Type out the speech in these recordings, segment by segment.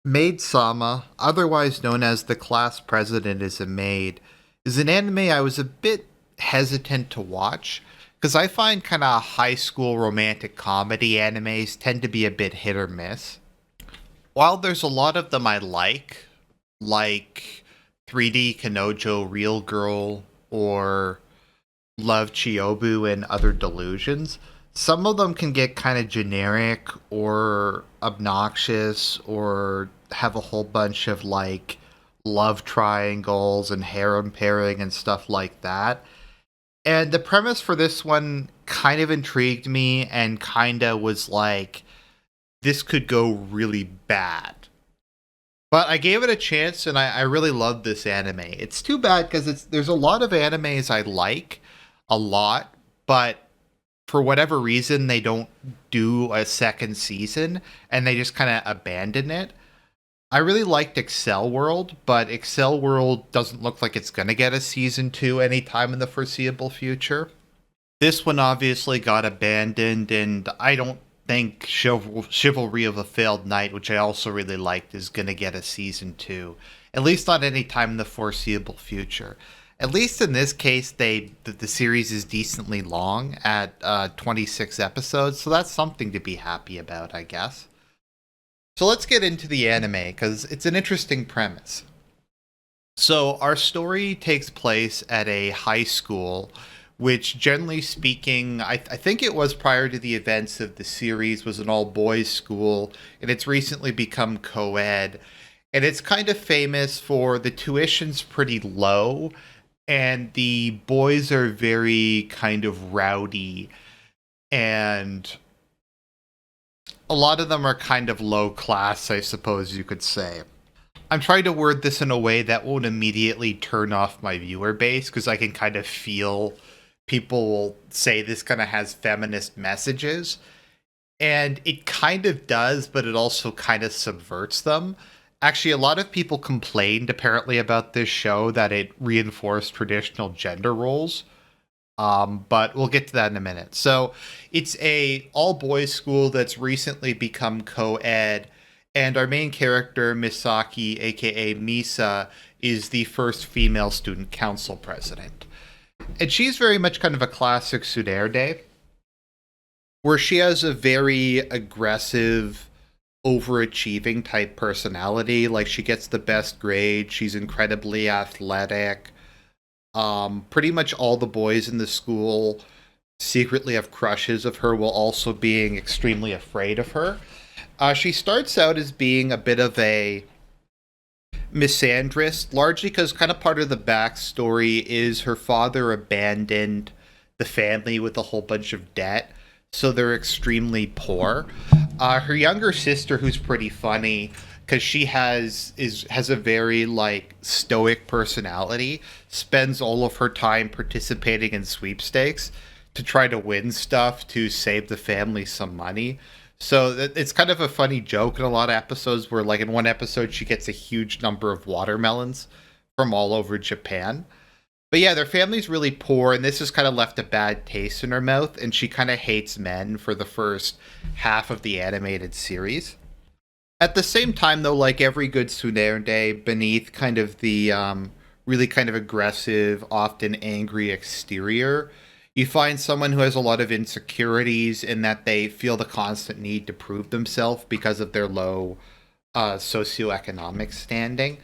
Maid Sama, otherwise known as The Class President is a Maid, is an anime I was a bit hesitant to watch because I find kind of high school romantic comedy animes tend to be a bit hit or miss. While there's a lot of them I like 3D Kanojo Real Girl or Love Chiobu and Other Delusions, some of them can get kind of generic or obnoxious or have a whole bunch of like love triangles and harem pairing and stuff like that. And the premise for this one kind of intrigued me and kind of was like, this could go really bad. But I gave it a chance and I really loved this anime. It's too bad because there's a lot of animes I like a lot, but for whatever reason they don't do a second season and they just kind of abandon it. I really liked Excel World, but Excel World doesn't look like it's going to get a season 2 anytime in the foreseeable future. This one obviously got abandoned, and I don't think Chivalry of a Failed Knight, which I also really liked, is going to get a season 2. At least not anytime in the foreseeable future. At least in this case, the series is decently long at 26 episodes, so that's something to be happy about, I guess. So let's get into the anime, because it's an interesting premise. So our story takes place at a high school, which generally speaking, I think it was prior to the events of the series, was an all-boys school, and it's recently become co-ed. And it's kind of famous for the tuition's pretty low, and the boys are very kind of rowdy, and a lot of them are kind of low class, I suppose you could say. I'm trying to word this in a way that won't immediately turn off my viewer base because I can kind of feel people will say this kind of has feminist messages. And it kind of does, but it also kind of subverts them. Actually, a lot of people complained apparently about this show that it reinforced traditional gender roles. But we'll get to that in a minute. So it's a all boys school that's recently become co-ed, and our main character Misaki, aka Misa, is the first female student council president. And she's very much kind of a classic tsundere, where she has a very aggressive, overachieving type personality. Like she gets the best grade, she's incredibly athletic. Pretty much all the boys in the school secretly have crushes of her while also being extremely afraid of her. She starts out as being a bit of a misandrist, largely because kind of part of the backstory is her father abandoned the family with a whole bunch of debt, so they're extremely poor. Her younger sister, who's pretty funny, because she has a very like stoic personality, spends all of her time participating in sweepstakes to try to win stuff to save the family some money. So it's kind of a funny joke in a lot of episodes where, like, in one episode, she gets a huge number of watermelons from all over Japan. But yeah, their family's really poor, and this has kind of left a bad taste in her mouth, and she kind of hates men for the first half of the animated series. At the same time, though, like every good tsundere, beneath kind of the really kind of aggressive, often angry exterior, you find someone who has a lot of insecurities in that they feel the constant need to prove themselves because of their low socioeconomic standing,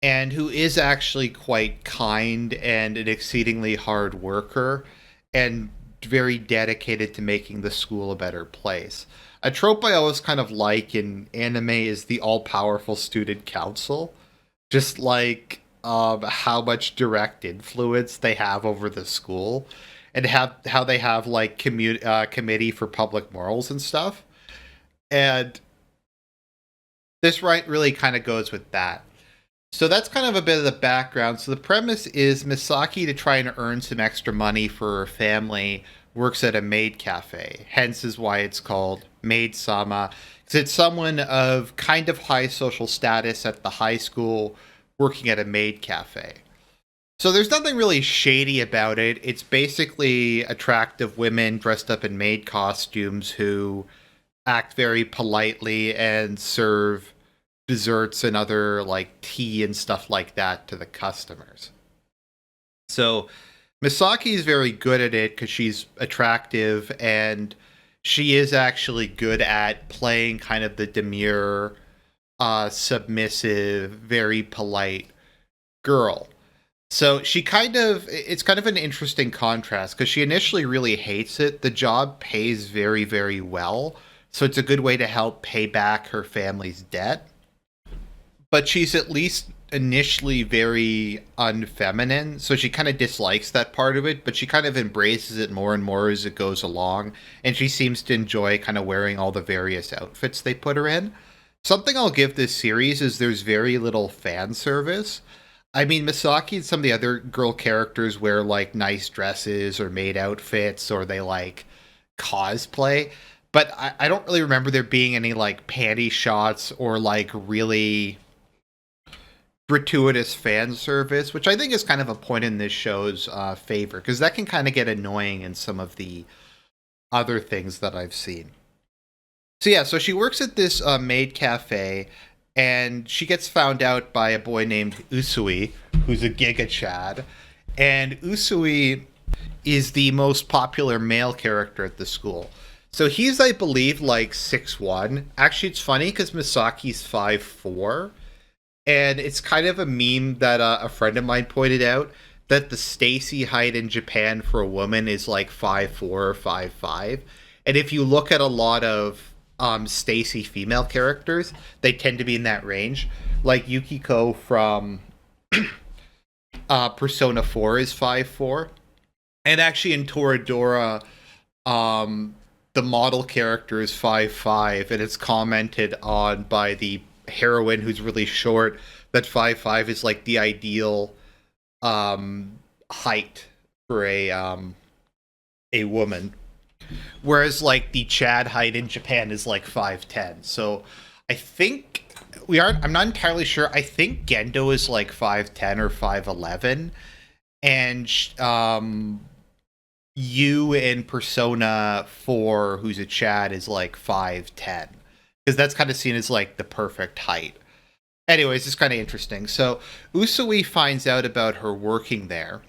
and who is actually quite kind and an exceedingly hard worker and very dedicated to making the school a better place. A trope I always kind of like in anime is the all powerful student council. Just like how much direct influence they have over the school and how they have like committee for public morals and stuff. And this right really kind of goes with that. So that's kind of a bit of the background. So the premise is Misaki, to try and earn some extra money for her family, works at a maid cafe. Hence is why it's called Maid Sama. Because it's someone of kind of high social status at the high school working at a maid cafe. So there's nothing really shady about it. It's basically attractive women dressed up in maid costumes who act very politely and serve desserts and other like tea and stuff like that to the customers. So Misaki is very good at it because she's attractive and she is actually good at playing kind of the demure, submissive, very polite girl. So she kind of, it's kind of an interesting contrast because she initially really hates it. The job pays very, very well. So it's a good way to help pay back her family's debt. But she's at least initially very unfeminine. So she kind of dislikes that part of it, but she kind of embraces it more and more as it goes along. And she seems to enjoy kind of wearing all the various outfits they put her in. Something I'll give this series is there's very little fan service. I mean, Misaki and some of the other girl characters wear like nice dresses or maid outfits or they like cosplay. But I don't really remember there being any like panty shots or like really gratuitous fan service, which I think is kind of a point in this show's favor because that can kind of get annoying in some of the other things that I've seen. So yeah, so she works at this maid cafe, and she gets found out by a boy named Usui, who's a Giga Chad, and Usui is the most popular male character at the school. So he's, I believe, like 6'1". Actually, it's funny because Misaki's 5'4", and it's kind of a meme that a friend of mine pointed out that the Stacy height in Japan for a woman is like 5'4" or 5'5". And if you look at a lot of Stacy female characters, they tend to be in that range. Like Yukiko from Persona 4 is 5'4". And actually in Toradora, the model character is 5'5", and it's commented on by the heroine who's really short that 5'5" is like the ideal height for a woman, whereas like the Chad height in Japan is like 5'10". So I think I'm not entirely sure. I think Gendo is like 5'10" or 5'11", and you in Persona 4, who's a Chad, is like 5'10", because that's kind of seen as like the perfect height. Anyways, it's kind of interesting. So Usui finds out about her working there,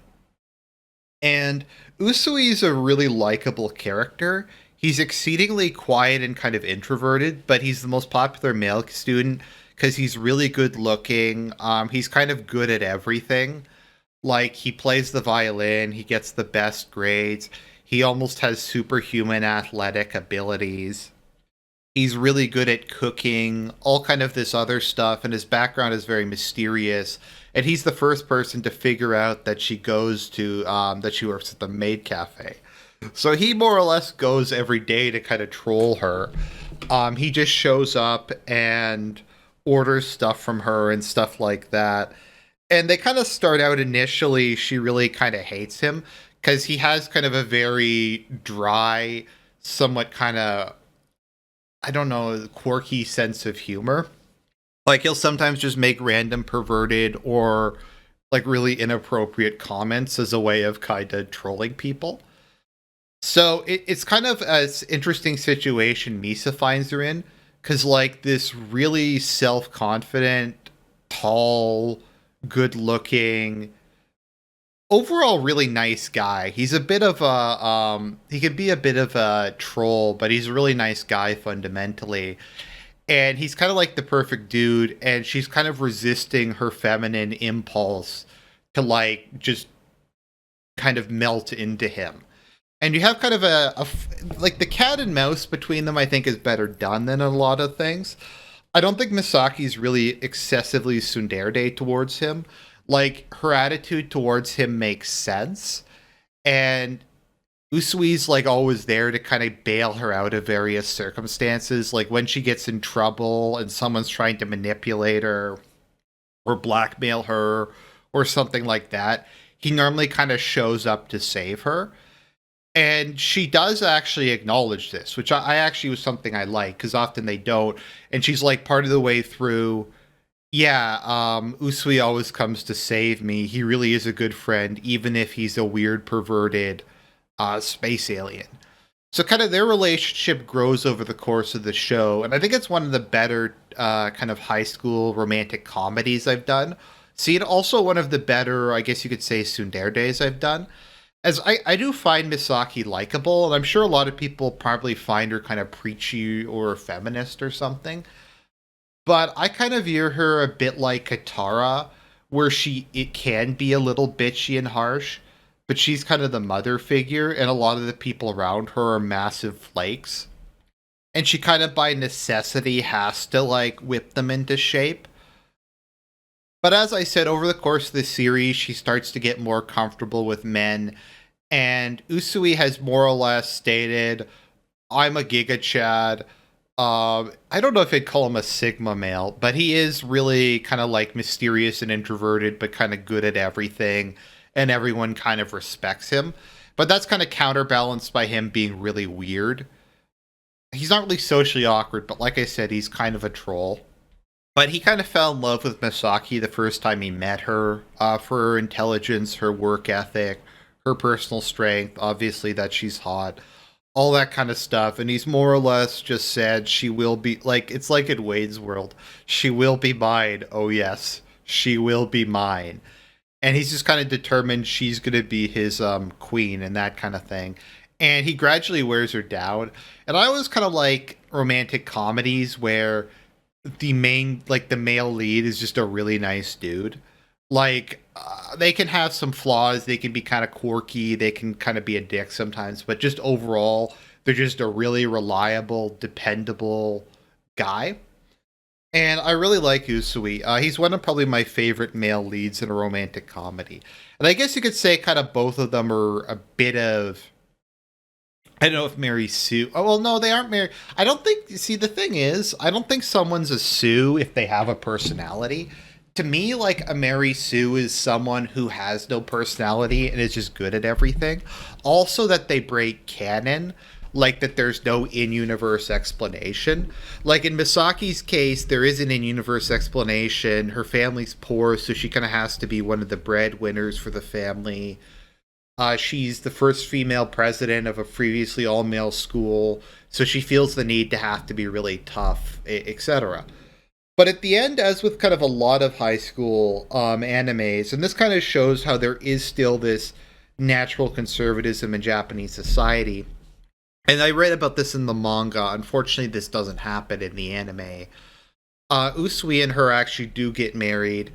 and Usui is a really likable character. He's exceedingly quiet and kind of introverted, but he's the most popular male student because he's really good looking. He's kind of good at everything. Like, he plays the violin, he gets the best grades, he almost has superhuman athletic abilities. He's really good at cooking, all kind of this other stuff, and his background is very mysterious. And he's the first person to figure out that she goes to that she works at the maid cafe. So he more or less goes every day to kind of troll her. He just shows up and orders stuff from her and stuff like that. And they kind of start out initially, she really kind of hates him because he has kind of a very dry, somewhat kind of, I don't know, quirky sense of humor. Like, he'll sometimes just make random perverted or like really inappropriate comments as a way of kind of trolling people. So it's kind of an interesting situation Misa finds her in, because like this really self-confident, tall, good-looking, overall really nice guy. He's a bit of a he could be a bit of a troll, but he's a really nice guy fundamentally. And he's kind of like the perfect dude, and she's kind of resisting her feminine impulse to like just kind of melt into him. And you have kind of like the cat and mouse between them, I think, is better done than a lot of things. I don't think Misaki's really excessively tsundere towards him. Like, her attitude towards him makes sense. And Usui's like always there to kind of bail her out of various circumstances. Like when she gets in trouble and someone's trying to manipulate her or blackmail her or something like that, he normally kind of shows up to save her. And she does actually acknowledge this, which I actually was something I like, because often they don't. And she's like part of the way through, yeah, Usui always comes to save me. He really is a good friend, even if he's a weird, perverted space alien. So kind of their relationship grows over the course of the show, and I think it's one of the better kind of high school romantic comedies I've done. See, it also one of the better, I guess you could say, tsundere days I've done. As I do find Misaki likable, and I'm sure a lot of people probably find her kind of preachy or feminist or something. But I kind of view her a bit like Katara, where it can be a little bitchy and harsh, but she's kind of the mother figure, and a lot of the people around her are massive flakes. And she kind of by necessity has to like whip them into shape. But as I said, over the course of the series, she starts to get more comfortable with men, and Usui has more or less stated, "I'm a Giga Chad." I don't know if I'd call him a Sigma male, but he is really kind of like mysterious and introverted, but kind of good at everything, and everyone kind of respects him. But that's kind of counterbalanced by him being really weird. He's not really socially awkward, but like I said, he's kind of a troll. But he kind of fell in love with Misaki the first time he met her, for her intelligence, her work ethic, her personal strength, obviously that she's hot, all that kind of stuff. And he's more or less just said she will be, like, it's like in Wade's World, she will be mine. Oh, yes, she will be mine. And he's just kind of determined she's going to be his queen and that kind of thing. And he gradually wears her down. And I always kind of like romantic comedies where the male lead is just a really nice dude. Like, they can have some flaws, they can be kind of quirky, they can kind of be a dick sometimes, but just overall, they're just a really reliable, dependable guy. And I really like Usui. He's one of probably my favorite male leads in a romantic comedy. And I guess you could say kind of both of them are a bit of, I don't know if Mary Sue. Oh, well, no, they aren't married. I don't think. See, the thing is, I don't think someone's a Sue if they have a personality. To me, like a Mary Sue is someone who has no personality and is just good at everything. Also, that they break canon, like that there's no in universe explanation. Like in Misaki's case, there is an in universe explanation. Her family's poor, so she kind of has to be one of the breadwinners for the family. She's the first female president of a previously all male school, so she feels the need to have to be really tough, etc. But at the end, as with kind of a lot of high school animes, and this kind of shows how there is still this natural conservatism in Japanese society. And I read about this in the manga. Unfortunately, this doesn't happen in the anime. Usui and her actually do get married.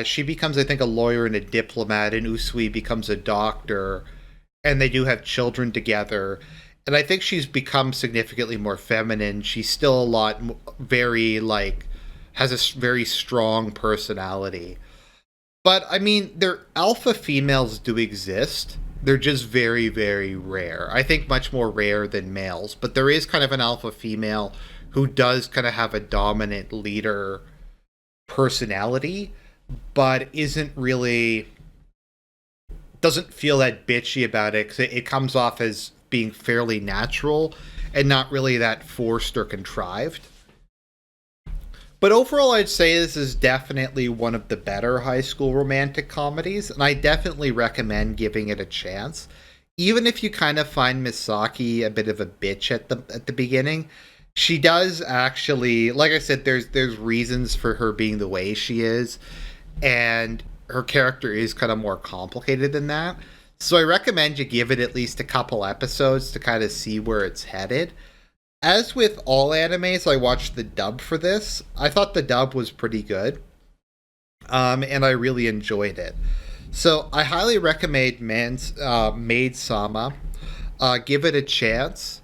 She becomes, I think, a lawyer and a diplomat, and Usui becomes a doctor, and they do have children together. And I think she's become significantly more feminine. She's still a lot very like has a very strong personality. But I mean, their alpha females do exist. They're just very, very rare. I think much more rare than males. But there is kind of an alpha female who does kind of have a dominant leader personality, but isn't really, doesn't feel that bitchy about it, because it comes off as being fairly natural and not really that forced or contrived. But overall, I'd say this is definitely one of the better high school romantic comedies, and I definitely recommend giving it a chance. Even if you kind of find Misaki a bit of a bitch at the beginning, she does actually, like I said, there's reasons for her being the way she is, and her character is kind of more complicated than that. So I recommend you give it at least a couple episodes to kind of see where it's headed. As with all animes, I watched the dub for this. I thought the dub was pretty good, and I really enjoyed it. So I highly recommend Maid Sama. Give it a chance.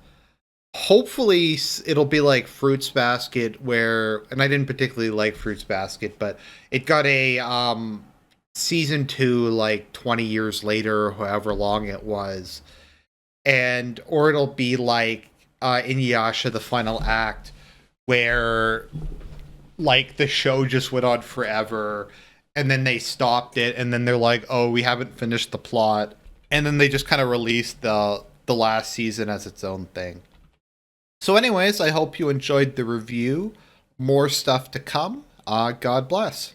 Hopefully, it'll be like Fruits Basket, where, and I didn't particularly like Fruits Basket, but it got a season 2 like 20 years later, or however long it was, and or it'll be like Inuyasha, the final act, where like the show just went on forever, and then they stopped it, and then they're like, "Oh, we haven't finished the plot," and then they just kind of released the last season as its own thing. So, anyways, I hope you enjoyed the review. More stuff to come. God bless.